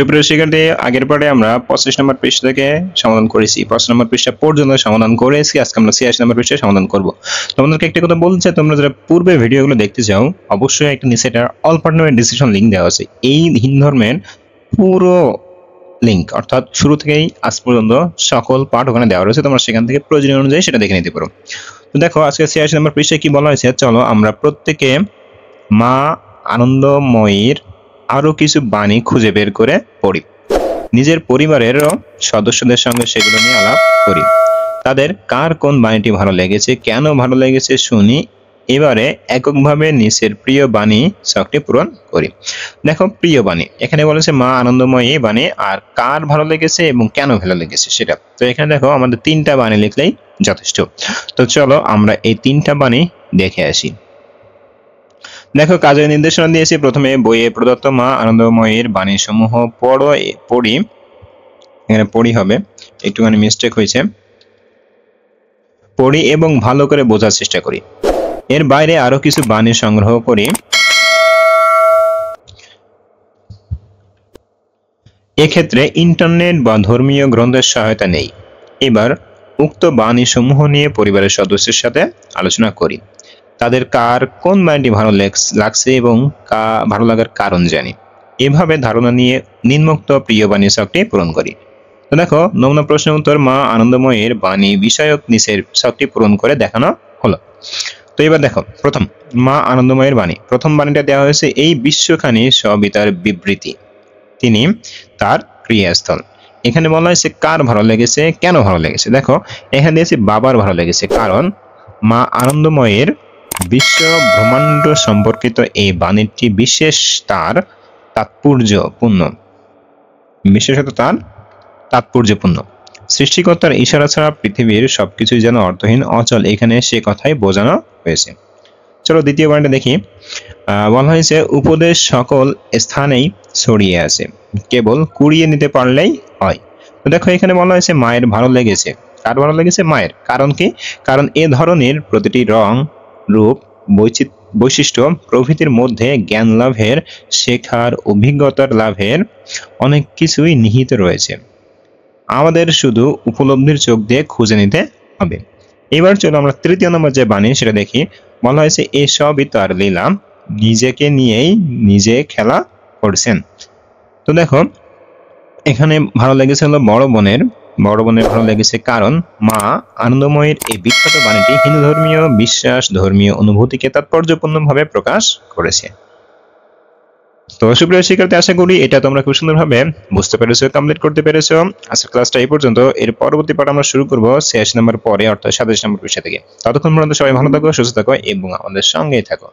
সুপ্রিয় শিক্ষার্থী, আগের পাঠে আমরা 25 নম্বর পৃষ্ঠা থেকে সমাধান করেছি। 25 নম্বর পৃষ্ঠা পর্যন্ত সমাধান করেছি। আজকে আমরা 86 নম্বর পৃষ্ঠায় সমাধান করব। তোমাদেরকে একটা কথা বলতে চাই, তোমরা যারা পূর্বের ভিডিওগুলো দেখতে চাও অবশ্যই একটা নিচে একটা অল পার্টনার ডিসিশন লিংক দেওয়া আছে। এই হিন ধর্মের পুরো লিংক অর্থাৎ শুরু থেকেই আজ পর্যন্ত সকল পাঠ ওখানে দেওয়া রয়েছে। তোমরা সেখান থেকে প্রয়োজনীয় অনুযায়ী সেটা দেখে নিতে পারো। তো দেখো আজকে 86 নম্বর পৃষ্ঠায় কি বলা হয়েছে, চলো আমরা প্রত্যেকে মা আনন্দময়ীর আরো কিছু বাণী খুঁজে বের করে পড়ি। নিজের পরিবারের সদস্যদের সঙ্গে সেগুলো নিয়ে আলাপ করি। তাদের কার কোন বাণীটি ভালো লেগেছে, কেন ভালো লেগেছে শুনি। এবারে এককভাবে নিচের প্রিয় বাণী ছকটি পূরণ করি। দেখো প্রিয় বাণী এখানে বলেছে মা আনন্দময়ী বাণী, আর কার ভালো লেগেছে এবং কেন ভালো লেগেছে সেটা। তো এখানে দেখো আমাদের 3টা বাণী লিখলেই যথেষ্ট। তো চলো আমরা এই 3টা বাণী দেখে আসি। দেখো কাজের নির্দেশনা দিয়েছি। প্রথমে বইয়ে প্রদত্ত মা আনন্দময়ীর বাণী সমূহ পড়ি। এখানে পড়ি হবে, একটুখানি মিস্টেক হয়েছে। পড়ি এবং ভালো করে বোঝার চেষ্টা করি। এর বাইরে আরো কিছু বাণী সংগ্রহ করি। এক্ষেত্রে ইন্টারনেট বা ধর্মীয় গ্রন্থের সহায়তা নেই। এবার উক্ত বাণী সমূহ নিয়ে পরিবারের সদস্যের সাথে আলোচনা করি। তাদের কার কোন বাণীটি ভালো লাগছে এবং ভালো লাগার কারণ জানি। এভাবে ধারণা নিয়ে নিম্নোক্ত প্রিয় বাণী ছকটি পূরণ করি। তো দেখো নমুনা প্রশ্নের উত্তর মা আনন্দময়ীর বাণী বিষয়ক নিচের ছকটি পূরণ করে দেখানো হলো। তো এবার দেখো প্রথম মা আনন্দময়ীর বাণী, প্রথম বাণীটা দেওয়া হয়েছে এই বিশ্বখানি সবই তার বিবৃতি, তিনি তার ক্রিয়াস্থল। এখানে বলা হয়েছে কার ভালো লেগেছে, কেন ভালো লেগেছে। দেখো এখানে দিয়েছে বাবার ভালো লেগেছে, কারণ মা আনন্দময়ীর বিশ্ব ব্রহ্মাণ্ড সম্পর্কিত এই বাণীটি বিশেষ তার তাৎপর্যপূর্ণ, বিশেষত তার তাৎপর্যপূর্ণ। সৃষ্টিকর্তার ইশারা ছাড়া পৃথিবীর সবকিছুই যেন অর্থহীন অচল, এখানে সে কথাই বোঝানো হয়েছে। চলো দ্বিতীয় বাণীটা দেখি। বলা হয়েছে উপদেশ সকল স্থানেই ছড়িয়ে আছে, কেবল কুড়িয়ে নিতে পারলেই হয়। তো দেখো এখানে বলা হয়েছে মায়ের ভালো লেগেছে। কার ভালো লেগেছে? মায়ের। কারণ কি? কারণ এ ধরনের প্রতিটি রং, রূপ, বৈশিষ্ট্য প্রভৃতির মধ্যে জ্ঞান লাভের, শেখার, অভিজ্ঞতার লাভের অনেক কিছুই নিহিত রয়েছে। আমাদের শুধু উপলব্ধির চোখ দিয়ে খুঁজে নিতে হবে। এবার চলো আমরা তৃতীয় নম্বর যে বাণী সেটা দেখি। বলা হয়েছে এসবই তার লীলা, নিজেকে নিয়েই নিজে খেলা করছেন। তো দেখো এখানে ভালো লেগেছে হলো বড় বোনের ভালো লেগেছে, কারণ মা আনন্দময়ীর এই বিখ্যাত বাণীটি হিন্দু ধর্মীয় বিশ্বাস, ধর্মীয় অনুভূতিকে তাৎপর্যপূর্ণভাবে প্রকাশ করেছে। তো সুপ্রিয় শিক্ষার্থী, আশা করি এটা তোমরা খুব সুন্দরভাবে বুঝতে পেরেছো, কমপ্লিট করতে পেরেছো। আজকের ক্লাসটা এই পর্যন্ত। এর পরবর্তী পাঠ আমরা শুরু করবো 86 নম্বর পরে, অর্থাৎ 27 নম্বর পৃষ্ঠা থেকে। ততক্ষণ পর্যন্ত সবাই ভালো থাকো, সুস্থ থাকো এবং আমাদের সঙ্গেই থাকো।